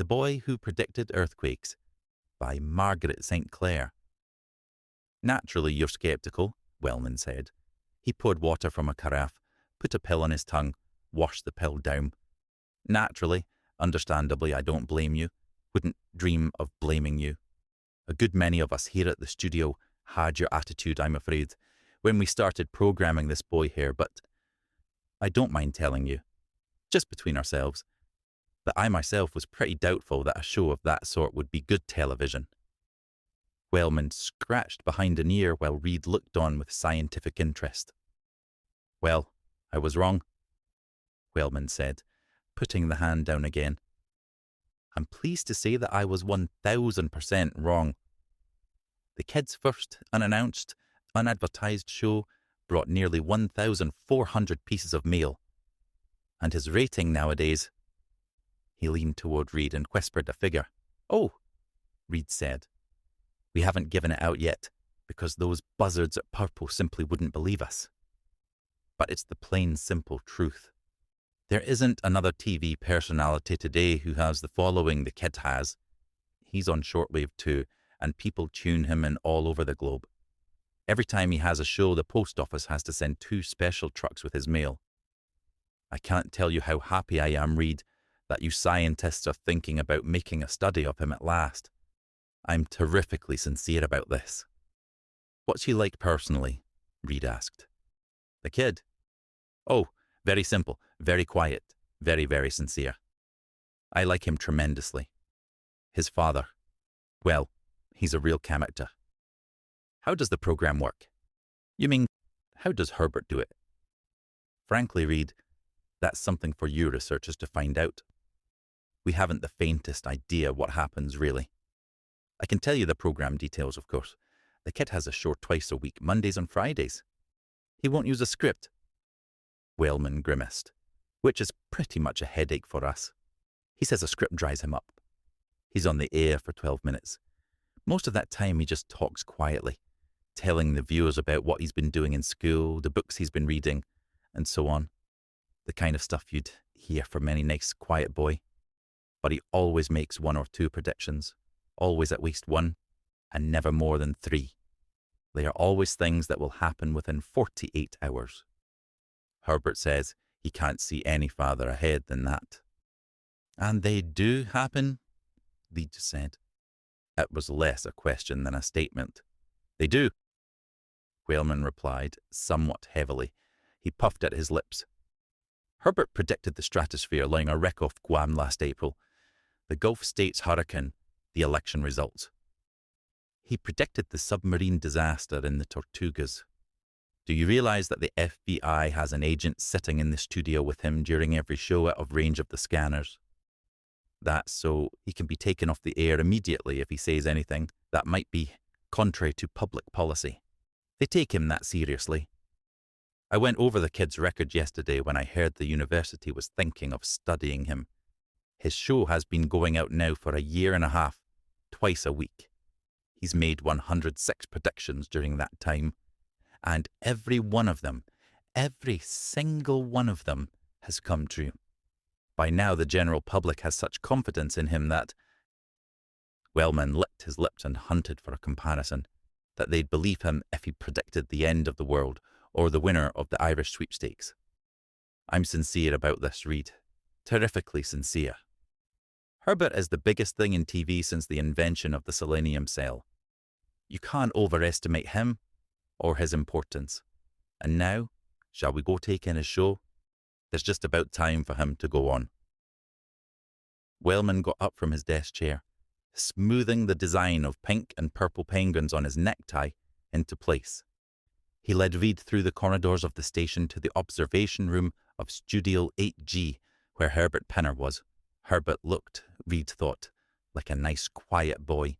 The Boy Who Predicted Earthquakes by Margaret St. Clair. Naturally, you're sceptical, Wellman said. He poured water from a carafe, put a pill on his tongue, washed the pill down. Naturally, understandably, I don't blame you. Wouldn't dream of blaming you. A good many of us here at the studio had your attitude, I'm afraid, when we started programming this boy here, but I don't mind telling you, just between ourselves, that I myself was pretty doubtful that a show of that sort would be good television. Wellman scratched behind an ear while Reed looked on with scientific interest. Well, I was wrong, Wellman said, putting the hand down again. I'm pleased to say that I was 1000% wrong. The kid's first unannounced, unadvertised show brought nearly 1,400 pieces of mail. And his rating nowadays... He leaned toward Reed and whispered a figure. Oh, Reed said. We haven't given it out yet, because those buzzards at Purple simply wouldn't believe us. But it's the plain, simple truth. There isn't another TV personality today who has the following the kid has. He's on shortwave too, and people tune him in all over the globe. Every time he has a show, the post office has to send 2 special trucks with his mail. I can't tell you how happy I am, Reed, that you scientists are thinking about making a study of him at last. I'm terrifically sincere about this. What's he like personally? Reed asked. The kid? Oh, very simple, very quiet, very, very sincere. I like him tremendously. His father, well, he's a real character. How does the program work? You mean, how does Herbert do it? Frankly, Reed, that's something for you researchers to find out. We haven't the faintest idea what happens, really. I can tell you the program details, of course. The kid has a show twice a week, Mondays and Fridays. He won't use a script. Wellman grimaced, which is pretty much a headache for us. He says a script dries him up. He's on the air for 12 minutes. Most of that time he just talks quietly, telling the viewers about what he's been doing in school, the books he's been reading, and so on. The kind of stuff you'd hear from any nice, quiet boy. But he always makes 1 or 2 predictions, always at least 1, and never more than 3. They are always things that will happen within 48 hours. Herbert says he can't see any farther ahead than that. And they do happen? Reed said. It was less a question than a statement. They do, Wellman replied, somewhat heavily. He puffed at his lips. Herbert predicted the stratosphere laying a wreck off Guam last April, the Gulf States hurricane, the election results. He predicted the submarine disaster in the Tortugas. Do you realize that the FBI has an agent sitting in the studio with him during every show out of range of the scanners? That's so he can be taken off the air immediately if he says anything that might be contrary to public policy. They take him that seriously. I went over the kid's record yesterday when I heard the university was thinking of studying him. His show has been going out now for 1.5 years, twice a week. He's made 106 predictions during that time, and every one of them, every single one of them, has come true. By now the general public has such confidence in him that... Wellman licked his lips and hunted for a comparison, that they'd believe him if he predicted the end of the world or the winner of the Irish sweepstakes. I'm sincere about this, Reed. Terrifically sincere. Herbert is the biggest thing in TV since the invention of the selenium cell. You can't overestimate him or his importance. And now, shall we go take in his show? There's just about time for him to go on. Wellman got up from his desk chair, smoothing the design of pink and purple penguins on his necktie into place. He led Reed through the corridors of the station to the observation room of Studio 8G, where Herbert Pinner was. Herbert looked, Reed thought, like a nice, quiet boy.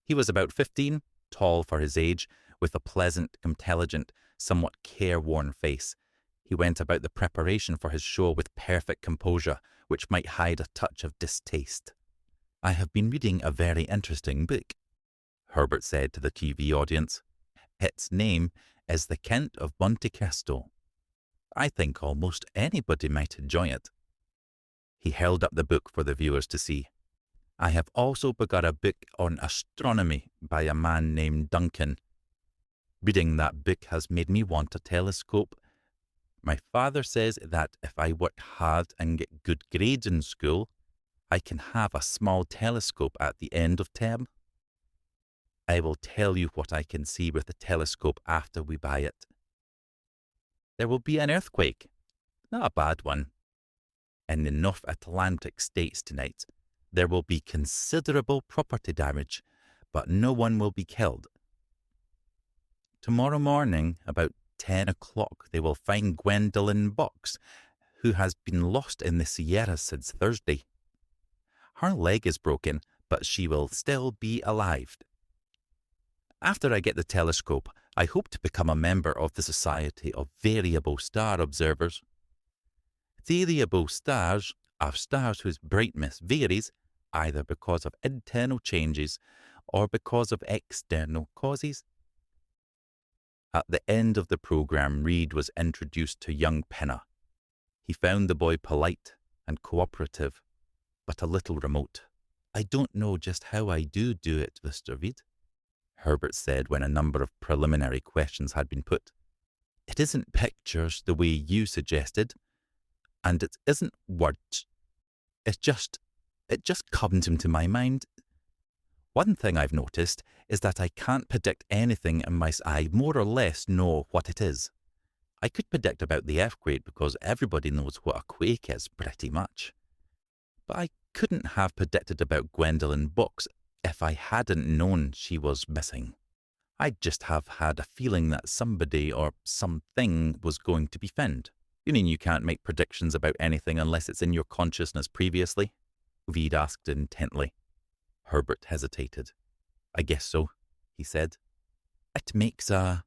He was about 15, tall for his age, with a pleasant, intelligent, somewhat careworn face. He went about the preparation for his show with perfect composure, which might hide a touch of distaste. I have been reading a very interesting book, Herbert said to the TV audience. Its name is The Count of Monte Cristo. I think almost anybody might enjoy it. He held up the book for the viewers to see. I have also begun a book on astronomy by a man named Duncan. Reading that book has made me want a telescope. My father says that if I work hard and get good grades in school, I can have a small telescope at the end of term. I will tell you what I can see with the telescope after we buy it. There will be an earthquake, not a bad one. In the North Atlantic states tonight, there will be considerable property damage, but no one will be killed. Tomorrow morning, about 10 o'clock, they will find Gwendolyn Box, who has been lost in the Sierras since Thursday. Her leg is broken, but she will still be alive. After I get the telescope, I hope to become a member of the Society of Variable Star Observers. Variable stars are stars whose brightness varies either because of internal changes or because of external causes. At the end of the program, Reed was introduced to young Pinner. He found the boy polite and cooperative, but a little remote. I don't know just how I do it, Mr. Reed, Herbert said when a number of preliminary questions had been put. It isn't pictures the way you suggested, and it isn't words. It just comes into my mind. One thing I've noticed is that I can't predict anything unless I more or less know what it is. I could predict about the earthquake because everybody knows what a quake is, pretty much. But I couldn't have predicted about Gwendolyn Box if I hadn't known she was missing. I'd just have had a feeling that somebody or something was going to be found. You mean you can't make predictions about anything unless it's in your consciousness previously? Reed asked intently. Herbert hesitated. I guess so, he said. It makes a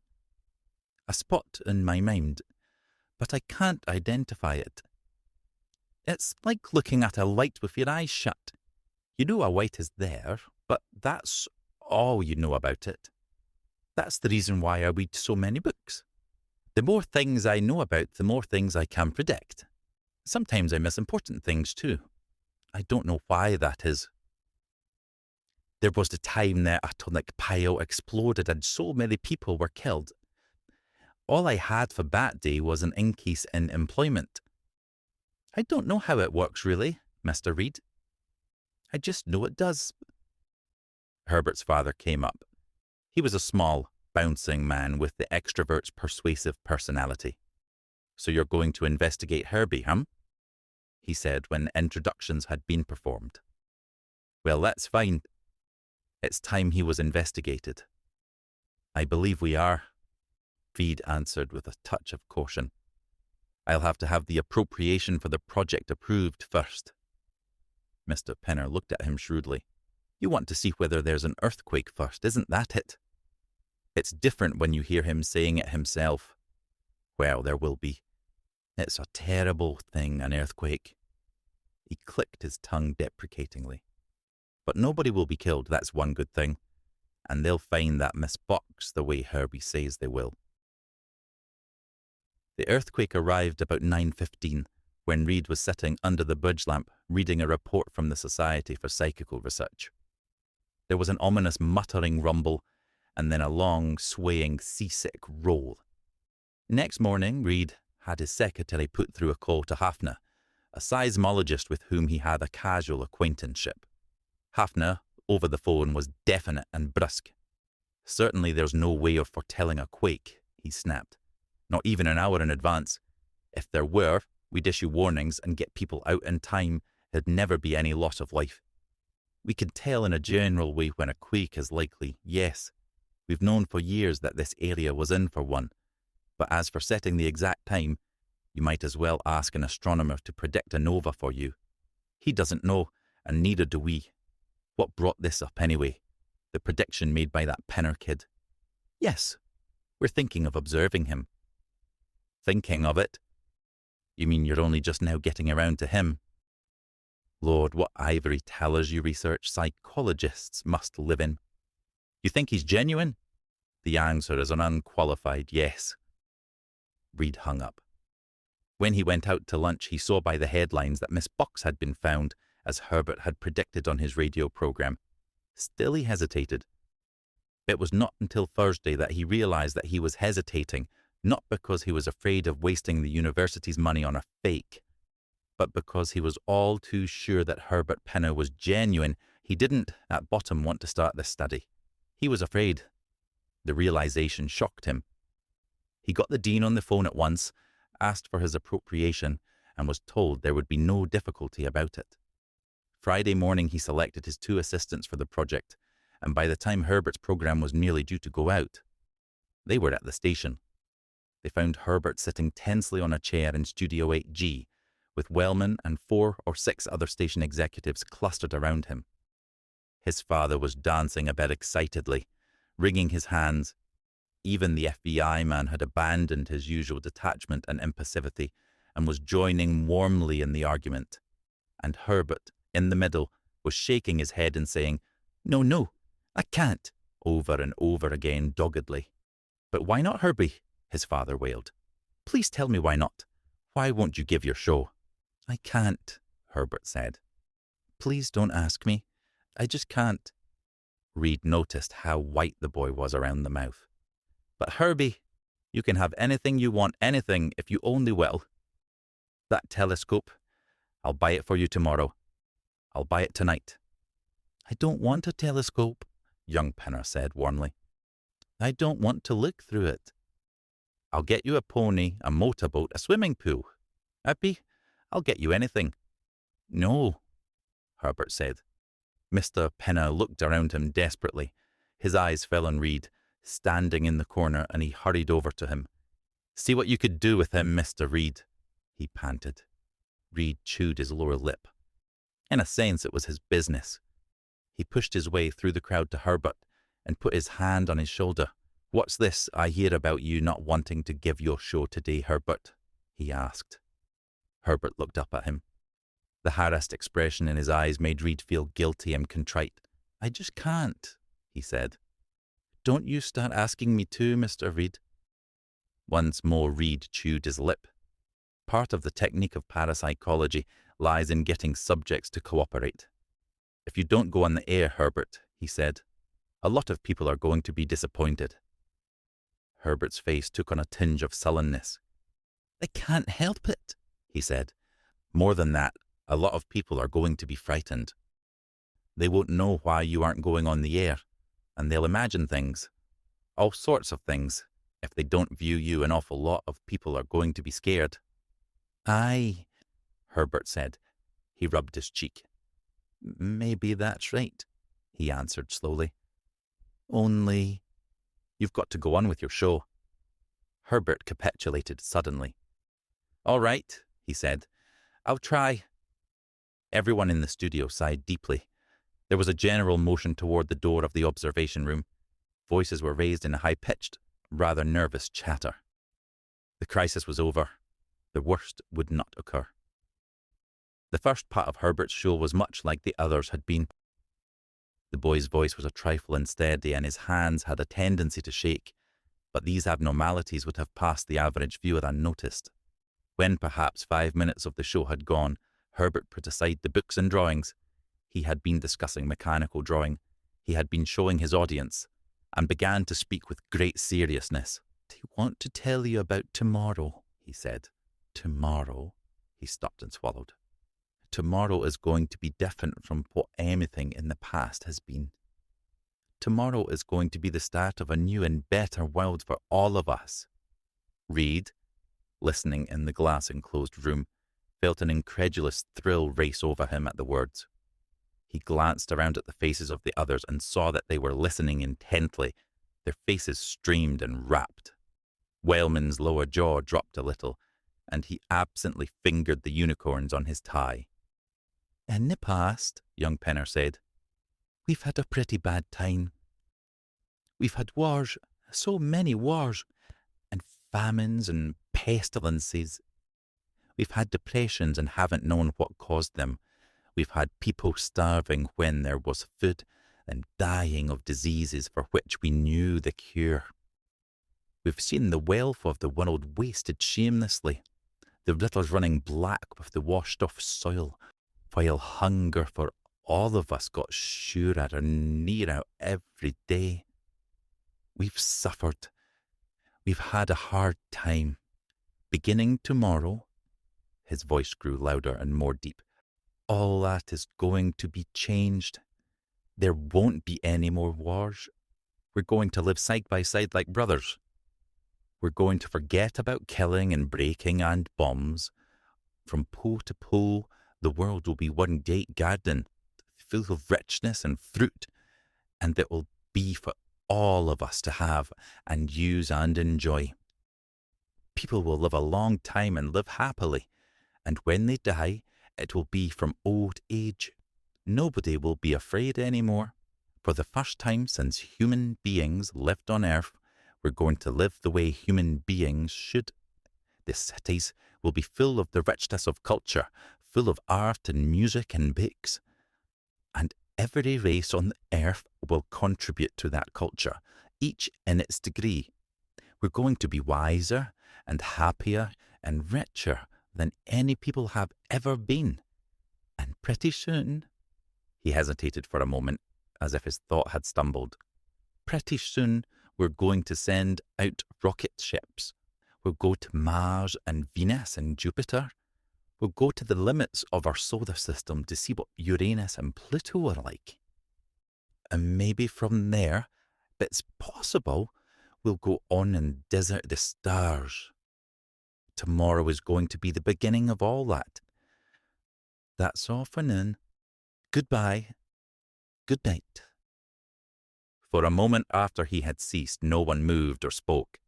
spot in my mind, but I can't identify it. It's like looking at a light with your eyes shut. You know a light is there, but that's all you know about it. That's the reason why I read so many books. The more things I know about, the more things I can predict. Sometimes I miss important things too. I don't know why that is. There was the time the atomic pile exploded and so many people were killed. All I had for that day was an increase in employment. I don't know how it works really, Mr. Reed. I just know it does. Herbert's father came up. He was a small, bouncing man with the extrovert's persuasive personality. So you're going to investigate Herbie, huh? He said when introductions had been performed. Well, that's fine. It's time he was investigated. I believe we are, Reed answered with a touch of caution. I'll have to have the appropriation for the project approved first. Mr. Pinner looked at him shrewdly. You want to see whether there's an earthquake first, isn't that it? It's different when you hear him saying it himself. Well, there will be. It's a terrible thing, an earthquake. He clicked his tongue deprecatingly. But nobody will be killed, that's one good thing. And they'll find that Miss Box the way Herbie says they will. The earthquake arrived about 9:15, when Reed was sitting under the bridge lamp reading a report from the Society for Psychical Research. There was an ominous muttering rumble, and then a long, swaying, seasick roll. Next morning, Reed had his secretary put through a call to Hafner, a seismologist with whom he had a casual acquaintanceship. Hafner, over the phone, was definite and brusque. Certainly there's no way of foretelling a quake, he snapped. Not even an hour in advance. If there were, we'd issue warnings and get people out in time. There'd never be any loss of life. We can tell in a general way when a quake is likely, yes. We've known for years that this area was in for one. But as for setting the exact time, you might as well ask an astronomer to predict a nova for you. He doesn't know, and neither do we. What brought this up anyway? The prediction made by that Pinner kid. Yes, we're thinking of observing him. Thinking of it? You mean you're only just now getting around to him? Lord, what ivory towers you research psychologists must live in. You think he's genuine? The answer is an unqualified yes. Reed hung up. When he went out to lunch, he saw by the headlines that Miss Box had been found as Herbert had predicted on his radio program. Still he hesitated. It was not until Thursday that he realized that he was hesitating, not because he was afraid of wasting the university's money on a fake, but because he was all too sure that Herbert Penner was genuine. He didn't, at bottom, want to start this study. He was afraid. The realization shocked him. He got the dean on the phone at once, asked for his appropriation, and was told there would be no difficulty about it. Friday morning he selected his 2 assistants for the project, and by the time Herbert's program was nearly due to go out, they were at the station. They found Herbert sitting tensely on a chair in Studio 8G, with Wellman and 4 or 6 other station executives clustered around him. His father was dancing a bit excitedly, wringing his hands. Even the FBI man had abandoned his usual detachment and impassivity and was joining warmly in the argument. And Herbert, in the middle, was shaking his head and saying, "No, no, I can't," over and over again doggedly. "But why not, Herbie?" his father wailed. "Please tell me why not. Why won't you give your show?" "I can't," Herbert said. "Please don't ask me. I just can't." Reed noticed how white the boy was around the mouth. "But Herbie, you can have anything you want, anything, if you only will. That telescope, I'll buy it for you tomorrow. I'll buy it tonight." "I don't want a telescope," young Penner said warmly. "I don't want to look through it." "I'll get you a pony, a motorboat, a swimming pool. Happy? I'll get you anything." "No," Herbert said. Mr. Penner looked around him desperately. His eyes fell on Reed, standing in the corner, and he hurried over to him. "See what you could do with him, Mr. Reed," he panted. Reed chewed his lower lip. In a sense, it was his business. He pushed his way through the crowd to Herbert and put his hand on his shoulder. "What's this I hear about you not wanting to give your show today, Herbert?" he asked. Herbert looked up at him. The harassed expression in his eyes made Reed feel guilty and contrite. "I just can't," he said. "Don't you start asking me to, Mr. Reed." Once more Reed chewed his lip. Part of the technique of parapsychology lies in getting subjects to cooperate. "If you don't go on the air, Herbert," he said, "a lot of people are going to be disappointed." Herbert's face took on a tinge of sullenness. "I can't help it," he said. "More than that, a lot of people are going to be frightened. They won't know why you aren't going on the air, and they'll imagine things, all sorts of things. If they don't view you, an awful lot of people are going to be scared." "Aye," Herbert said. He rubbed his cheek. "Maybe that's right," he answered slowly. "Only—" "You've got to go on with your show." Herbert capitulated suddenly. "All right," he said. "I'll try." Everyone in the studio sighed deeply. There was a general motion toward the door of the observation room. Voices were raised in a high-pitched, rather nervous chatter. The crisis was over. The worst would not occur. The first part of Herbert's show was much like the others had been. The boy's voice was a trifle unsteady, and his hands had a tendency to shake, but these abnormalities would have passed the average viewer unnoticed. When perhaps 5 minutes of the show had gone, Herbert put aside the books and drawings. He had been discussing mechanical drawing. He had been showing his audience, and began to speak with great seriousness. "I want to tell you about tomorrow," he said. "Tomorrow?" He stopped and swallowed. "Tomorrow is going to be different from what anything in the past has been. Tomorrow is going to be the start of a new and better world for all of us." Reed, listening in the glass-enclosed room, felt an incredulous thrill race over him at the words. He glanced around at the faces of the others and saw that they were listening intently. Their faces streamed and rapt. Wellman's lower jaw dropped a little, and he absently fingered the unicorns on his tie. "In the past," young Penner said, "we've had a pretty bad time. We've had wars, so many wars, and famines and pestilences. We've had depressions and haven't known what caused them. We've had people starving when there was food and dying of diseases for which we knew the cure. We've seen the wealth of the world wasted shamelessly, the rivers running black with the washed-off soil, while hunger for all of us got surer and nearer every day. We've suffered. We've had a hard time. Beginning tomorrow, his voice grew louder and more deep, all that is going to be changed. There won't be any more wars. We're going to live side by side like brothers. We're going to forget about killing and breaking and bombs. From pole to pole, the world will be one great garden, full of richness and fruit, and it will be for all of us to have and use and enjoy. People will live a long time and live happily, and when they die, it will be from old age. Nobody will be afraid anymore. For the first time since human beings lived on Earth, we're going to live the way human beings should. The cities will be full of the richness of culture, full of art and music and books. And every race on the Earth will contribute to that culture, each in its degree. We're going to be wiser and happier and richer than any people have ever been. And pretty soon, he hesitated for a moment, as if his thought had stumbled. Pretty soon, we're going to send out rocket ships. We'll go to Mars and Venus and Jupiter. We'll go to the limits of our solar system to see what Uranus and Pluto are like. And maybe from there, if it's possible, we'll go on and desert the stars. Tomorrow is going to be the beginning of all that. That's all for now. Goodbye. Good night. For a moment after he had ceased, no one moved or spoke.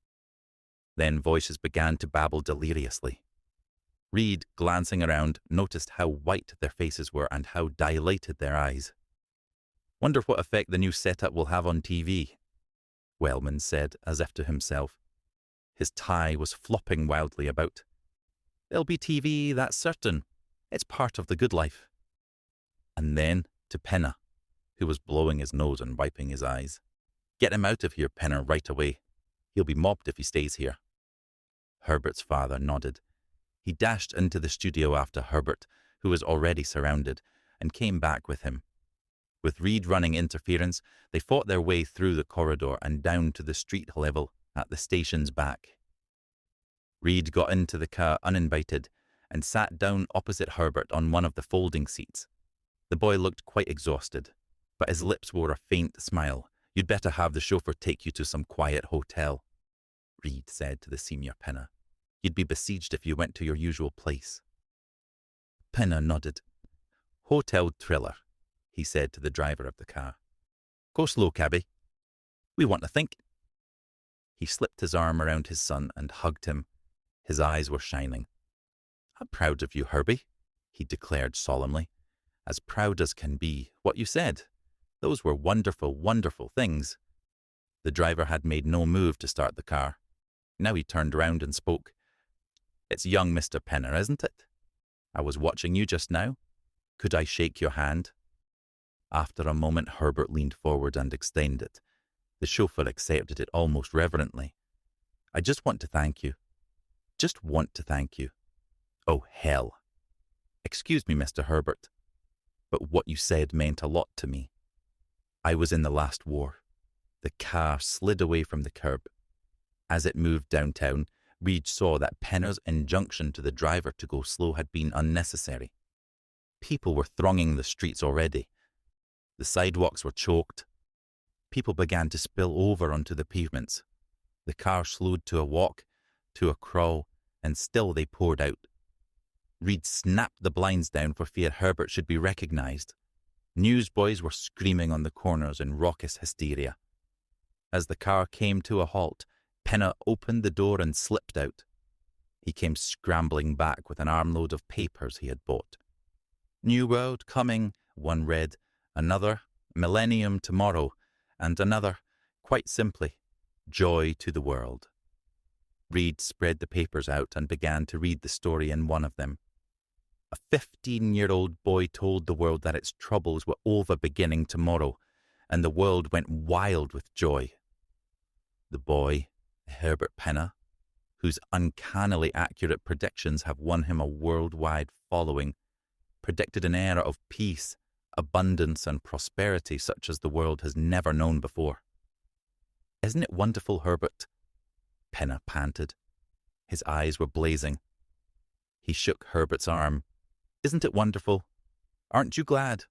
Then voices began to babble deliriously. Reed, glancing around, noticed how white their faces were and how dilated their eyes. Wonder what effect the new setup will have on TV, Wellman said, as if to himself. His tie was flopping wildly about. There'll be TV, that's certain. It's part of the good life. And then to Penna, who was blowing his nose and wiping his eyes. Get him out of here, Penna, right away. He'll be mobbed if he stays here. Herbert's father nodded. He dashed into the studio after Herbert, who was already surrounded, and came back with him. With Reed running interference, they fought their way through the corridor and down to the street level at the station's back. Reed got into the car uninvited and sat down opposite Herbert on one of the folding seats. The boy looked quite exhausted, but his lips wore a faint smile. You'd better have the chauffeur take you to some quiet hotel, Reed said to the senior Penna. You'd be besieged if you went to your usual place. Penna nodded. Hotel Triller, he said to the driver of the car. Go slow, cabby. We want to think. He slipped his arm around his son and hugged him. His eyes were shining. I'm proud of you, Herbie, he declared solemnly. As proud as can be. What you said. Those were wonderful, wonderful things. The driver had made no move to start the car. Now he turned round and spoke. It's young Mr. Penner, isn't it? I was watching you just now. Could I shake your hand? After a moment, Herbert leaned forward and extended it. The chauffeur accepted it almost reverently. I just want to thank you. Just want to thank you. Oh, hell. Excuse me, Mr. Herbert, but what you said meant a lot to me. I was in the last war. The car slid away from the curb. As it moved downtown, Reed saw that Penner's injunction to the driver to go slow had been unnecessary. People were thronging the streets already. The sidewalks were choked. People began to spill over onto the pavements. The car slowed to a walk, to a crawl, and still they poured out. Reed snapped the blinds down for fear Herbert should be recognized. Newsboys were screaming on the corners in raucous hysteria. As the car came to a halt, Penner opened the door and slipped out. He came scrambling back with an armload of papers he had bought. New World coming, one read, another, Millennium tomorrow, and another, quite simply, Joy to the World. Reed spread the papers out and began to read the story in one of them. A 15-year-old boy told the world that its troubles were over beginning tomorrow, and the world went wild with joy. The boy, Herbert Penner, whose uncannily accurate predictions have won him a worldwide following, predicted an era of peace, abundance, and prosperity such as the world has never known before. "Isn't it wonderful, Herbert?" Pinner panted. His eyes were blazing. He shook Herbert's arm. "Isn't it wonderful? Aren't you glad?"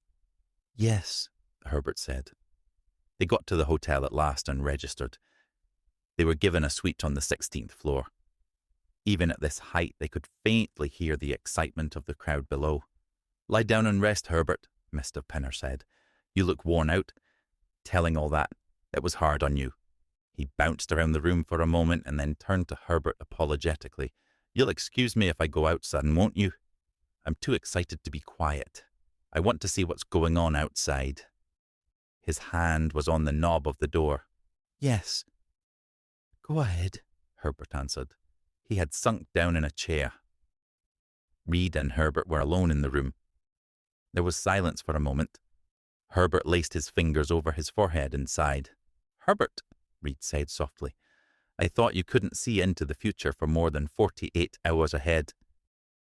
"Yes," Herbert said. They got to the hotel at last and registered. They were given a suite on the 16th floor. Even at this height, they could faintly hear the excitement of the crowd below. "Lie down and rest, Herbert," Mr. Pinner said. "You look worn out. Telling all that, it was hard on you." He bounced around the room for a moment and then turned to Herbert apologetically. "You'll excuse me if I go out, son, won't you? I'm too excited to be quiet. I want to see what's going on outside." His hand was on the knob of the door. "Yes." "Go ahead," Herbert answered. He had sunk down in a chair. Reed and Herbert were alone in the room. There was silence for a moment. Herbert laced his fingers over his forehead and sighed. "Herbert," Reed said softly, "I thought you couldn't see into the future for more than 48 hours ahead."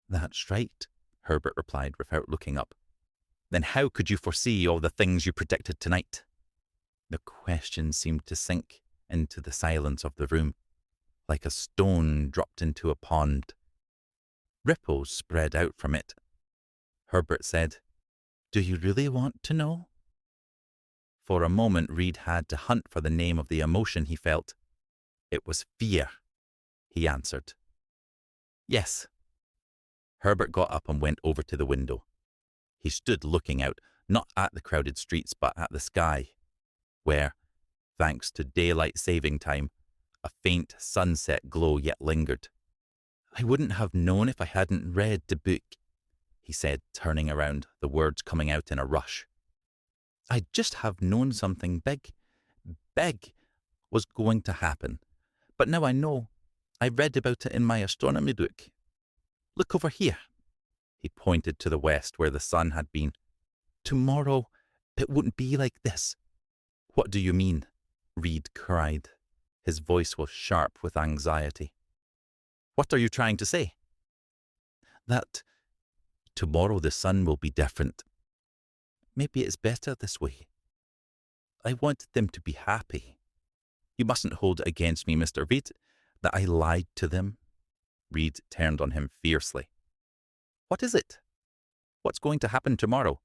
"That's right," Herbert replied without looking up. "Then how could you foresee all the things you predicted tonight?" The question seemed to sink into the silence of the room, like a stone dropped into a pond. Ripples spread out from it. Herbert said, "Do you really want to know?" For a moment, Reed had to hunt for the name of the emotion he felt. "It was fear," he answered. "Yes." Herbert got up and went over to the window. He stood looking out, not at the crowded streets, but at the sky, where, thanks to daylight saving time, a faint sunset glow yet lingered. "I wouldn't have known if I hadn't read the book," he said, turning around, the words coming out in a rush. "I'd just have known something big was going to happen. But now I know. I read about it in my astronomy book. Look over here." He pointed to the west where the sun had been. "Tomorrow, it wouldn't be like this." "What do you mean?" Reed cried. His voice was sharp with anxiety. "What are you trying to say?" "That tomorrow the sun will be different. Maybe it's better this way. I wanted them to be happy. You mustn't hold it against me, Mr. Reed, that I lied to them." Reed turned on him fiercely. "What is it? What's going to happen tomorrow?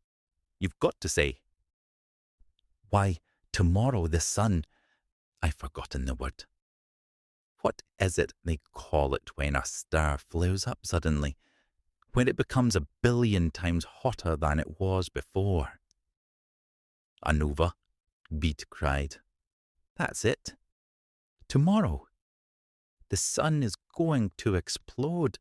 You've got to say." "Why, tomorrow the sun—" I've forgotten the word. "What is it they call it when a star flares up suddenly? When it becomes 1,000,000,000 times hotter than it was before?" "A nova," Reed cried. "That's it. Tomorrow, the sun is going to explode.